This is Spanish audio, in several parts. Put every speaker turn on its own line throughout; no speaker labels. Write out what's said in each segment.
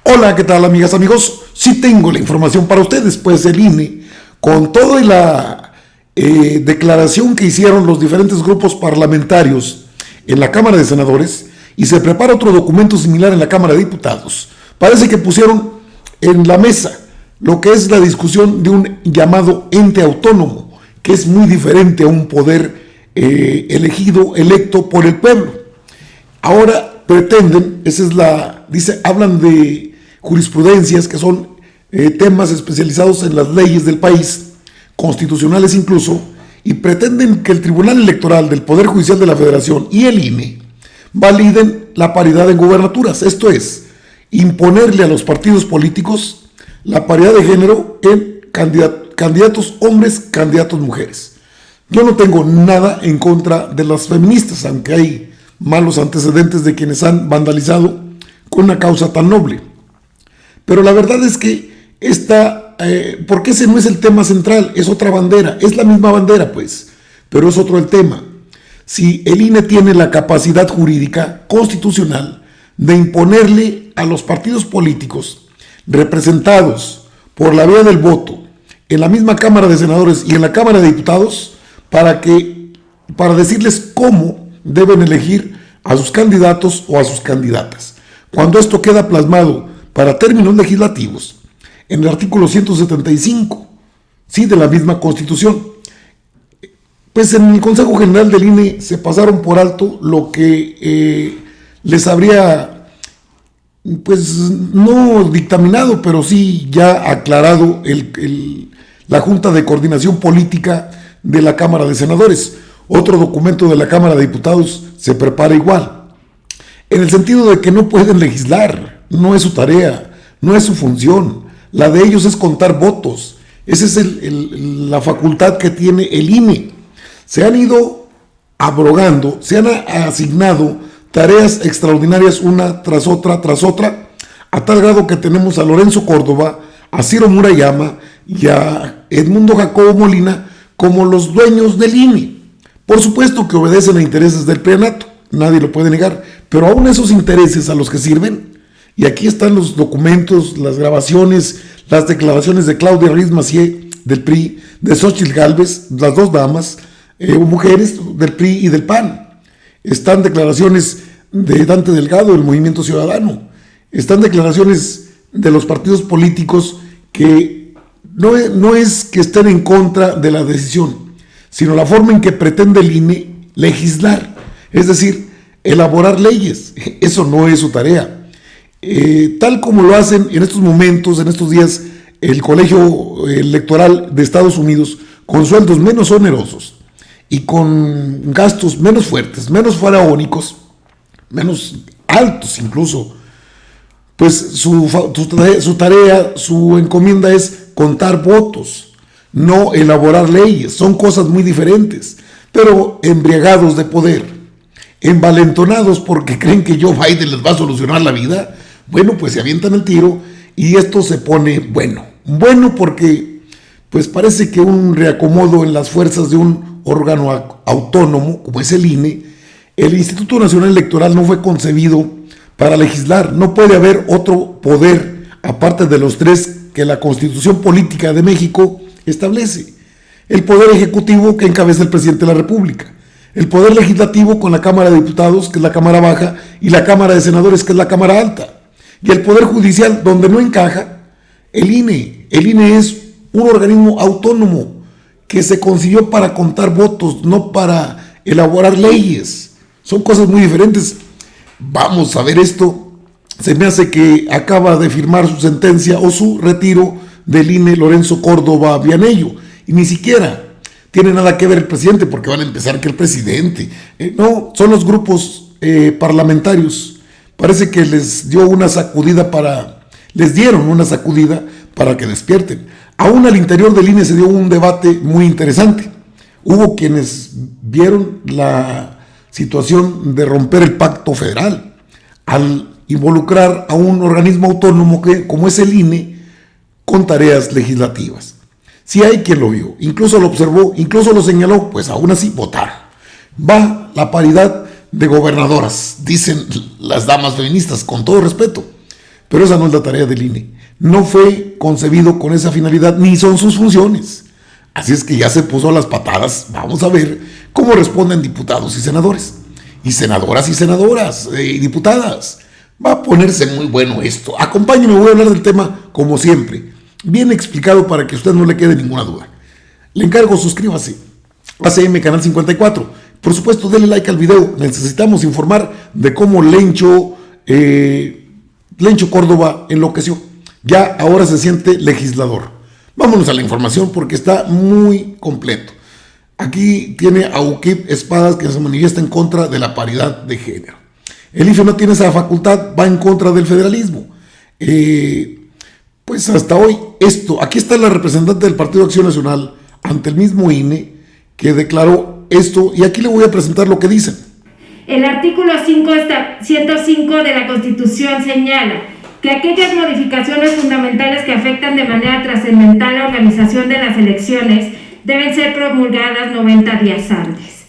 Hola, ¿qué tal, amigas, amigos? Sí tengo la información para ustedes, pues el INE, con toda la declaración que hicieron los diferentes grupos parlamentarios en la Cámara de Senadores, y se prepara otro documento similar en la Cámara de Diputados. Parece que pusieron en la mesa lo que es la discusión de un llamado ente autónomo, que es muy diferente a un poder electo por el pueblo. Ahora pretenden, hablan de jurisprudencias que son temas especializados en las leyes del país, constitucionales incluso, y pretenden que el Tribunal Electoral del Poder Judicial de la Federación y el INE validen la paridad en gubernaturas, esto es, imponerle a los partidos políticos la paridad de género en candidatos hombres, candidatos mujeres. Yo no tengo nada en contra de las feministas, aunque hay malos antecedentes de quienes han vandalizado con una causa tan noble. Pero la verdad es que porque ese no es el tema central, es otra bandera, es la misma bandera pues, pero es otro el tema. Si el INE tiene la capacidad jurídica constitucional de imponerle a los partidos políticos representados por la vía del voto en la misma Cámara de Senadores y en la Cámara de Diputados para decirles cómo deben elegir a sus candidatos o a sus candidatas. Cuando esto queda plasmado para términos legislativos en el artículo 175, sí, de la misma Constitución, pues en el Consejo General del INE se pasaron por alto lo que les habría, pues no dictaminado, pero sí ya aclarado la Junta de Coordinación Política de la Cámara de Senadores. Otro documento de la Cámara de Diputados se prepara igual, en el sentido de que no pueden legislar, no es su tarea, no es su función, la de ellos es contar votos, esa es la facultad que tiene el INE. Se han ido abrogando, se han asignado tareas extraordinarias una tras otra, a tal grado que tenemos a Lorenzo Córdoba, a Ciro Murayama y a Edmundo Jacobo Molina como los dueños del INE. Por supuesto que obedecen a intereses del plenato, nadie lo puede negar, pero aún esos intereses a los que sirven, y aquí están los documentos, las grabaciones, las declaraciones de Claudia Ruiz Massieu del PRI, de Xóchitl Gálvez, las dos damas, mujeres del PRI y del PAN. Están declaraciones de Dante Delgado del Movimiento Ciudadano, están declaraciones de los partidos políticos que no es que estén en contra de la decisión, sino la forma en que pretende el INE legislar, es decir, elaborar leyes. Eso no es su tarea. Tal como lo hacen en estos momentos, en estos días, el Colegio Electoral de Estados Unidos, con sueldos menos onerosos y con gastos menos fuertes, menos faraónicos, menos altos incluso, pues su tarea, su encomienda es contar votos, no elaborar leyes. Son cosas muy diferentes, pero embriagados de poder, envalentonados porque creen que Joe Biden les va a solucionar la vida, bueno, pues se avientan el tiro y esto se pone bueno porque pues parece que un reacomodo en las fuerzas de un órgano autónomo como es el INE, el Instituto Nacional Electoral no fue concebido para legislar. No puede haber otro poder aparte de los tres que la Constitución Política de México establece: el poder ejecutivo, que encabeza el presidente de la República; el poder legislativo, con la Cámara de Diputados, que es la Cámara Baja, y la Cámara de Senadores, que es la Cámara Alta; y el poder judicial, donde no encaja el INE. El INE es un organismo autónomo que se concibió para contar votos, no para elaborar leyes. Son cosas muy diferentes. Vamos a ver esto. Se me hace que acaba de firmar su sentencia o su retiro del INE Lorenzo Córdoba Vianello, y ni siquiera tiene nada que ver el presidente, porque van a empezar que el presidente, no, son los grupos parlamentarios. Parece que les dieron una sacudida para que despierten. Aún al interior del INE se dio un debate muy interesante. Hubo quienes vieron la situación de romper el pacto federal al involucrar a un organismo autónomo como es el INE con tareas legislativas. Sí hay quien lo vio, incluso lo observó, incluso lo señaló, pues aún así votar. Va la paridad de gobernadoras, dicen las damas feministas, con todo respeto, pero esa no es la tarea del INE. No fue concebido con esa finalidad, ni son sus funciones. Así es que ya se puso a las patadas. Vamos a ver cómo responden diputados y senadores, y senadoras y senadoras, y diputadas. Va a ponerse muy bueno esto. Acompáñenme, voy a hablar del tema como siempre, bien explicado para que a usted no le quede ninguna duda. Le encargo, suscríbase, ACM Canal 54. Por supuesto, denle like al video. Necesitamos informar de cómo Lencho Córdoba enloqueció. Ya ahora se siente legislador. Vámonos a la información porque está muy completo. Aquí tiene a UKIP Espadas, que se manifiesta en contra de la paridad de género. El IFE no tiene esa facultad, va en contra del federalismo. Pues hasta hoy esto. Aquí está la representante del Partido Acción Nacional ante el mismo INE que declaró esto, y aquí le voy a presentar lo que dicen.
El artículo 105 de la Constitución señala que aquellas modificaciones fundamentales que afectan de manera trascendental la organización de las elecciones deben ser promulgadas 90 días antes.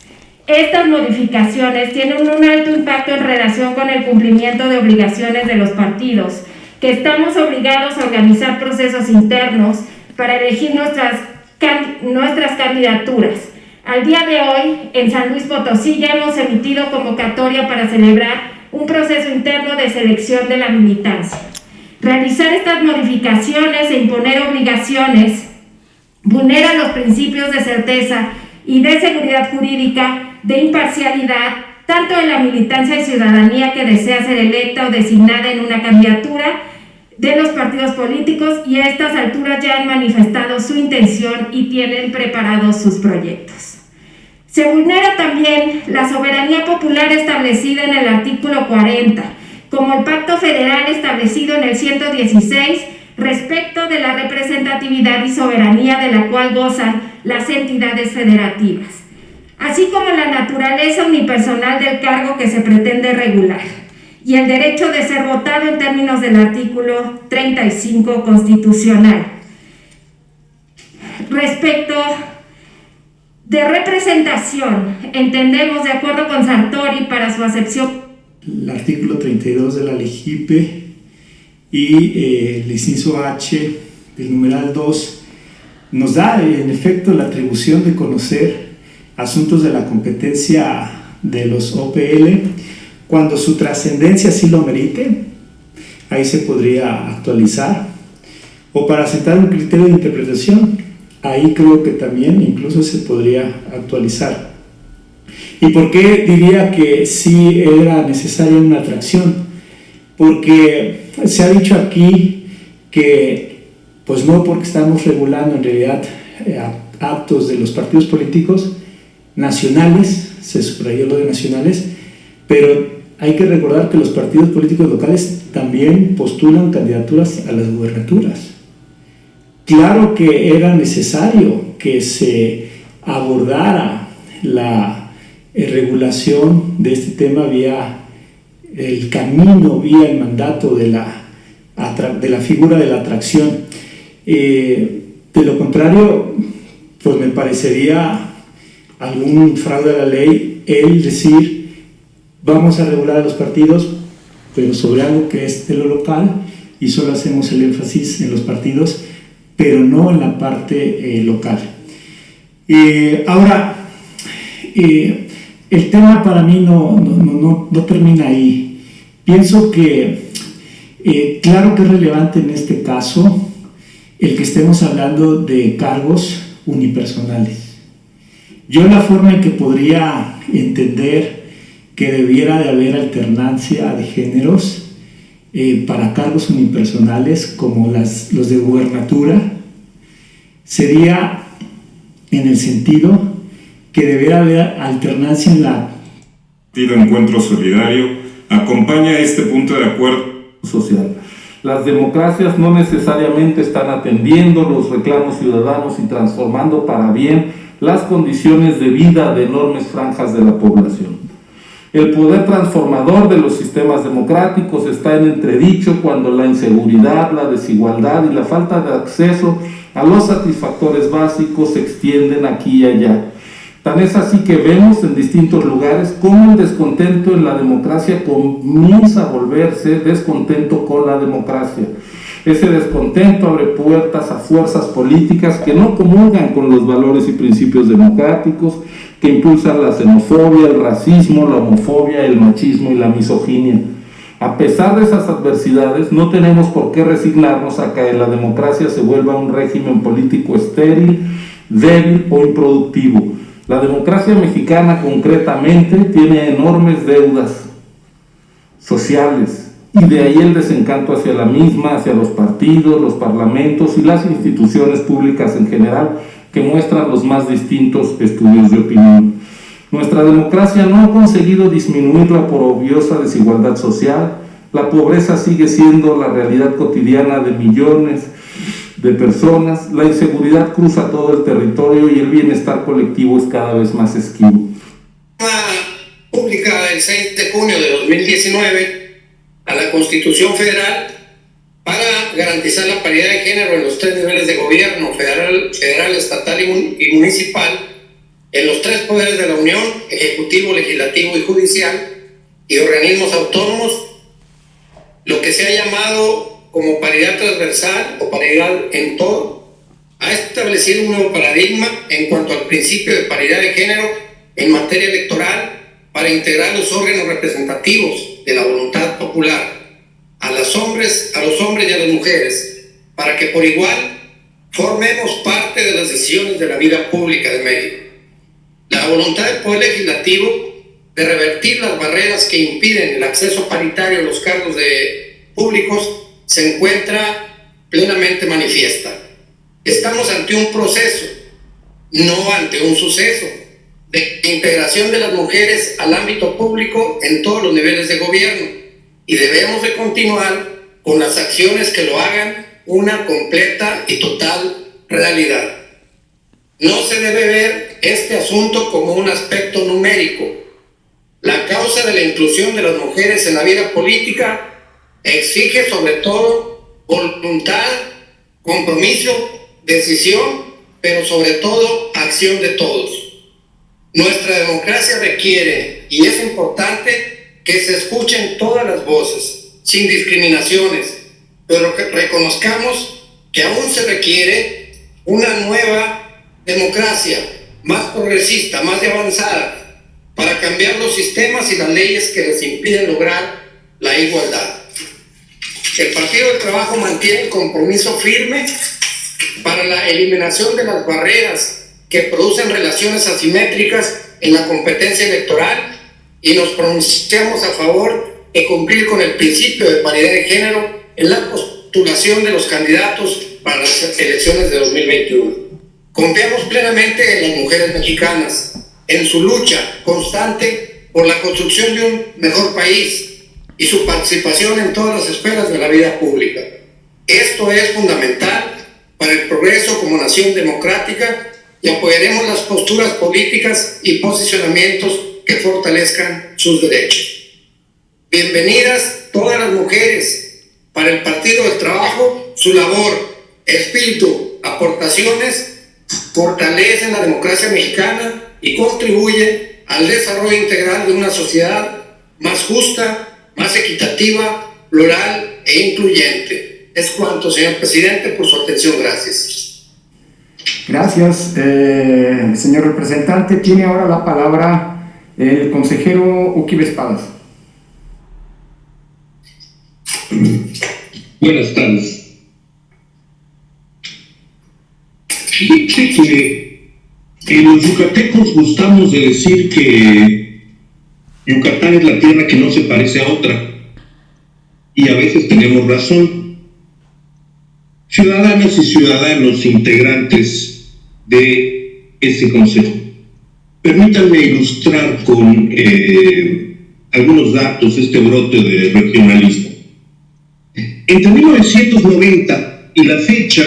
Estas modificaciones tienen un alto impacto en relación con el cumplimiento de obligaciones de los partidos, que estamos obligados a organizar procesos internos para elegir nuestras candidaturas. Al día de hoy, en San Luis Potosí ya hemos emitido convocatoria para celebrar un proceso interno de selección de la militancia. Realizar estas modificaciones e imponer obligaciones vulnera los principios de certeza y de seguridad jurídica, de imparcialidad, tanto de la militancia y ciudadanía que desea ser electa o designada en una candidatura, de los partidos políticos, y a estas alturas ya han manifestado su intención y tienen preparados sus proyectos. Se vulnera también la soberanía popular establecida en el artículo 40, como el pacto federal establecido en el 116 respecto de la representatividad y soberanía de la cual gozan las entidades federativas, así como la naturaleza unipersonal del cargo que se pretende regular, y el derecho de ser votado en términos del artículo 35 constitucional. Respecto de representación, entendemos, de acuerdo con Sartori, para su acepción,
el artículo 32 de la LEGIPE y el inciso H del numeral 2 nos da en efecto la atribución de conocer asuntos de la competencia de los OPL cuando su trascendencia sí lo merite. Ahí se podría actualizar, o para aceptar un criterio de interpretación. Ahí creo que también incluso se podría actualizar. ¿Y por qué diría que sí era necesaria una atracción? Porque se ha dicho aquí que, pues no, porque estamos regulando en realidad actos de los partidos políticos nacionales, se subrayó lo de nacionales, pero hay que recordar que los partidos políticos locales también postulan candidaturas a las gubernaturas. Claro que era necesario que se abordara la regulación de este tema vía el camino, vía el mandato de la figura de la atracción. De lo contrario, pues me parecería algún fraude a la ley el decir vamos a regular a los partidos, pero sobre algo que es de lo local, y solo hacemos el énfasis en los partidos, pero no en la parte local. Ahora, el tema para mí no termina ahí. Pienso que claro que es relevante en este caso el que estemos hablando de cargos unipersonales. Yo la forma en que podría entender que debiera de haber alternancia de géneros para cargos unipersonales como los de gubernatura sería en el sentido que debiera haber alternancia en la...
Partido Encuentro Solidario acompaña este punto de acuerdo
social. Las democracias no necesariamente están atendiendo los reclamos ciudadanos y transformando para bien las condiciones de vida de enormes franjas de la población. El poder transformador de los sistemas democráticos está en entredicho cuando la inseguridad, la desigualdad y la falta de acceso a los satisfactores básicos se extienden aquí y allá. Tan es así que vemos en distintos lugares cómo el descontento en la democracia comienza a volverse descontento con la democracia. Ese descontento abre puertas a fuerzas políticas que no comulgan con los valores y principios democráticos, que impulsan la xenofobia, el racismo, la homofobia, el machismo y la misoginia. A pesar de esas adversidades, no tenemos por qué resignarnos a que la democracia se vuelva un régimen político estéril, débil o improductivo. La democracia mexicana concretamente tiene enormes deudas sociales, y de ahí el desencanto hacia la misma, hacia los partidos, los parlamentos y las instituciones públicas en general, que muestran los más distintos estudios de opinión. Nuestra democracia no ha conseguido disminuir la porobiosa desigualdad social. La pobreza sigue siendo la realidad cotidiana de millones de personas, la inseguridad cruza todo el territorio y el bienestar colectivo es cada vez más esquivo.
Publicada el 6 de junio de 2019 a la Constitución Federal para garantizar la paridad de género en los 3 niveles de gobierno, federal, estatal y municipal, en los 3 poderes de la Unión, ejecutivo, legislativo y judicial, y organismos autónomos, lo que se ha llamado como paridad transversal o paridad en todo, ha establecido un nuevo paradigma en cuanto al principio de paridad de género en materia electoral para integrar los órganos representativos de la voluntad popular a los hombres y a las mujeres, para que por igual formemos parte de las decisiones de la vida pública de México. La voluntad del Poder Legislativo de revertir las barreras que impiden el acceso paritario a los cargos públicos se encuentra plenamente manifiesta. Estamos ante un proceso, no ante un suceso, de integración de las mujeres al ámbito público en todos los niveles de gobierno, y debemos de continuar con las acciones que lo hagan una completa y total realidad. No se debe ver este asunto como un aspecto numérico. La causa de la inclusión de las mujeres en la vida política exige sobre todo voluntad, compromiso, decisión, pero sobre todo acción de todos. Nuestra democracia requiere, y es importante, que se escuchen todas las voces, sin discriminaciones, pero que reconozcamos que aún se requiere una nueva democracia, más progresista, más avanzada, para cambiar los sistemas y las leyes que les impiden lograr la igualdad. El Partido del Trabajo mantiene un compromiso firme para la eliminación de las barreras que producen relaciones asimétricas en la competencia electoral, y nos pronunciamos a favor de cumplir con el principio de paridad de género en la postulación de los candidatos para las elecciones de 2021. Confiamos plenamente en las mujeres mexicanas, en su lucha constante por la construcción de un mejor país y su participación en todas las esferas de la vida pública. Esto es fundamental para el progreso como nación democrática, y apoyaremos las posturas políticas y posicionamientos que fortalezcan sus derechos. Bienvenidas todas las mujeres. Para el Partido del Trabajo, su labor, espíritu, aportaciones fortalecen la democracia mexicana y contribuyen al desarrollo integral de una sociedad más justa, más equitativa, plural e incluyente. Es cuanto, señor presidente, por su atención. Gracias.
Gracias, señor representante. Tiene ahora la palabra el consejero Oquiba Espadas.
Buenas tardes. Fíjense que los yucatecos gustamos de decir que Yucatán es la tierra que no se parece a otra, y a veces tenemos razón. Ciudadanas y ciudadanos integrantes de ese consejo, permítanme ilustrar con algunos datos este brote de regionalismo. Entre 1990 y la fecha,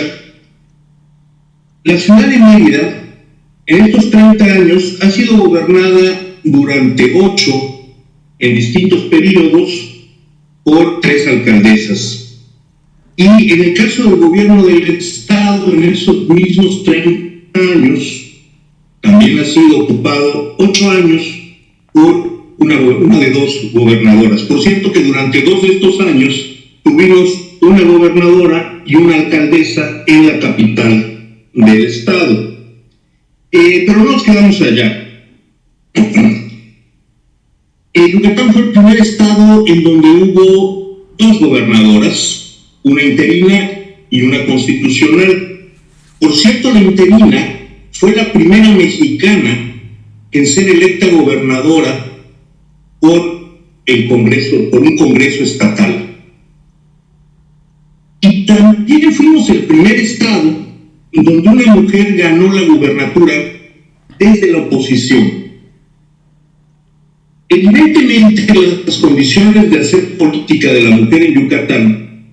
la ciudad de Mérida en estos 30 años ha sido gobernada durante 8, en distintos periodos, por 3 alcaldesas. Y en el caso del gobierno del Estado, en esos mismos 30 años, también ha sido ocupado 8 años por una de 2 gobernadoras. Por cierto que durante 2 de estos años tuvimos una gobernadora y una alcaldesa en la capital del estado. Pero no nos quedamos allá. Yucatán fue el primer estado en donde hubo 2 gobernadoras, una interina y una constitucional. Por cierto, la interina fue la primera mexicana en ser electa gobernadora por un congreso estatal. Y también fuimos el primer estado donde una mujer ganó la gubernatura desde la oposición. Evidentemente, las condiciones de hacer política de la mujer en Yucatán,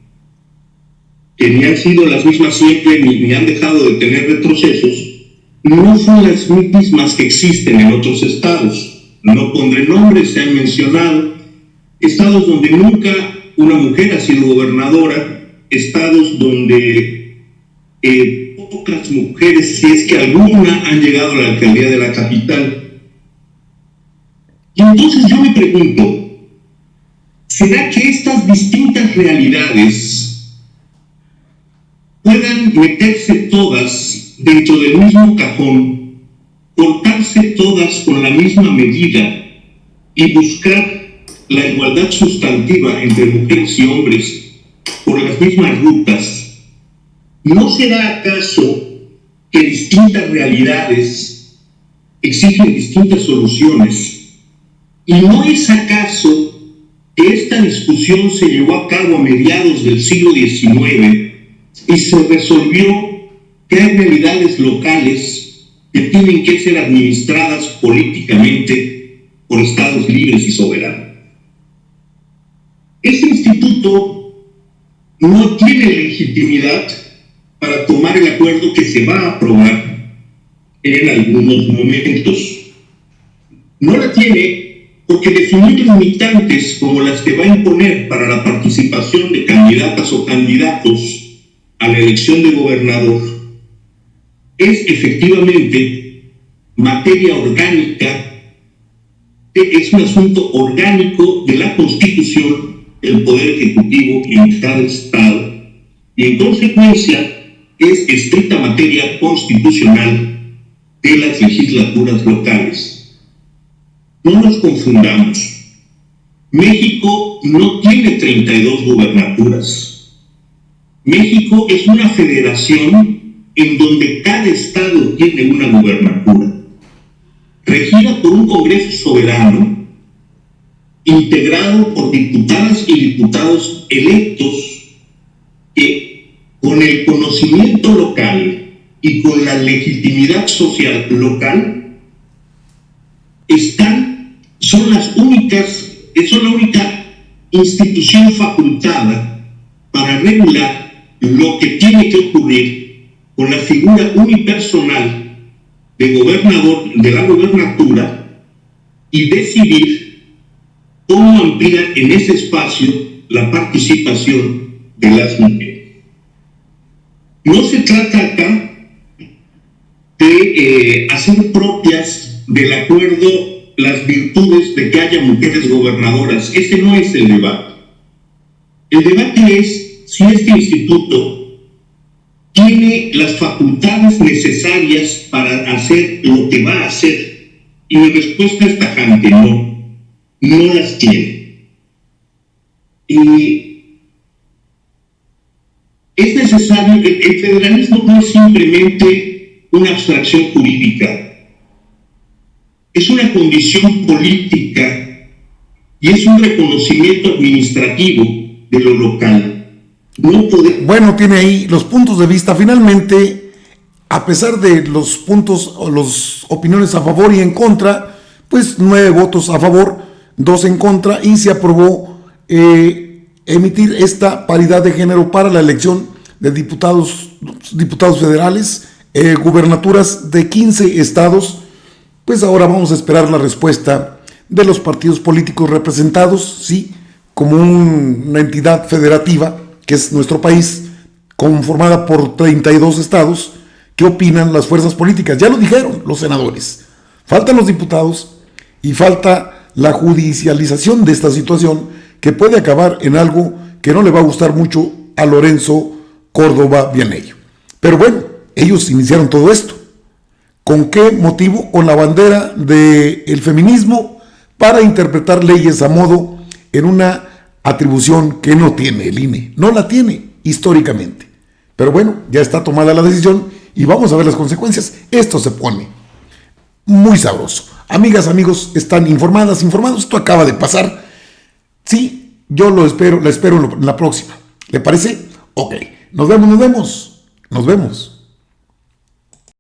que ni han sido las mismas siempre ni han dejado de tener retrocesos, no son las mismas que existen en otros estados. No pondré nombres, se han mencionado estados donde nunca una mujer ha sido gobernadora, estados donde pocas mujeres, si es que alguna, han llegado a la alcaldía de la capital. Y entonces yo me pregunto, ¿será que estas distintas realidades puedan meterse todas dentro del mismo cajón, cortarse todas con la misma medida y buscar la igualdad sustantiva entre mujeres y hombres por las mismas rutas? ¿No será acaso que distintas realidades exigen distintas soluciones? ¿Y no es acaso que esta discusión se llevó a cabo a mediados del siglo XIX y se resolvió que hay realidades locales que tienen que ser administradas políticamente por estados libres y soberanos? Este instituto no tiene legitimidad para tomar el acuerdo que se va a aprobar en algunos momentos. No la tiene porque definir limitantes como las que va a imponer para la participación de candidatas o candidatos a la elección de gobernador es efectivamente materia orgánica, es un asunto orgánico de la Constitución, el Poder Ejecutivo en cada estado, y en consecuencia es estricta materia constitucional de las legislaturas locales. No nos confundamos. México no tiene 32 gubernaturas. México es una federación en donde cada estado tiene una gubernatura, regida por un Congreso soberano, integrado por diputadas y diputados electos que, con el conocimiento local y con la legitimidad social local, son la única institución facultada para regular lo que tiene que ocurrir con la figura unipersonal de gobernador de la gobernatura y decidir cómo ampliar en ese espacio la participación de las mujeres. No se trata acá de hacer propias del acuerdo las virtudes de que haya mujeres gobernadoras. Ese no es el debate. El debate es si este instituto tiene las facultades necesarias para hacer lo que va a hacer. Y mi respuesta es tajante: no las tiene. Y es necesario, el federalismo no es simplemente una abstracción jurídica, es una condición política y es un reconocimiento administrativo de lo local.
Bueno, tiene ahí los puntos de vista. Finalmente, a pesar de los puntos o las opiniones a favor y en contra, pues 9 votos a favor, 2 en contra, y se aprobó emitir esta paridad de género para la elección de diputados federales, gubernaturas de 15 estados. Pues ahora vamos a esperar la respuesta de los partidos políticos representados, sí, como una entidad federativa, que es nuestro país, conformada por 32 estados, qué opinan las fuerzas políticas. Ya lo dijeron los senadores. Faltan los diputados y falta la judicialización de esta situación que puede acabar en algo que no le va a gustar mucho a Lorenzo Córdoba Vianello. Pero bueno, ellos iniciaron todo esto. ¿Con qué motivo? Con la bandera del feminismo para interpretar leyes a modo en una atribución que no tiene el INE. No la tiene históricamente. Pero bueno, ya está tomada la decisión y vamos a ver las consecuencias. Esto se pone muy sabroso. Amigas, amigos, están informados. Esto acaba de pasar. Sí, yo la espero en la próxima. ¿Le parece? Ok. Nos vemos.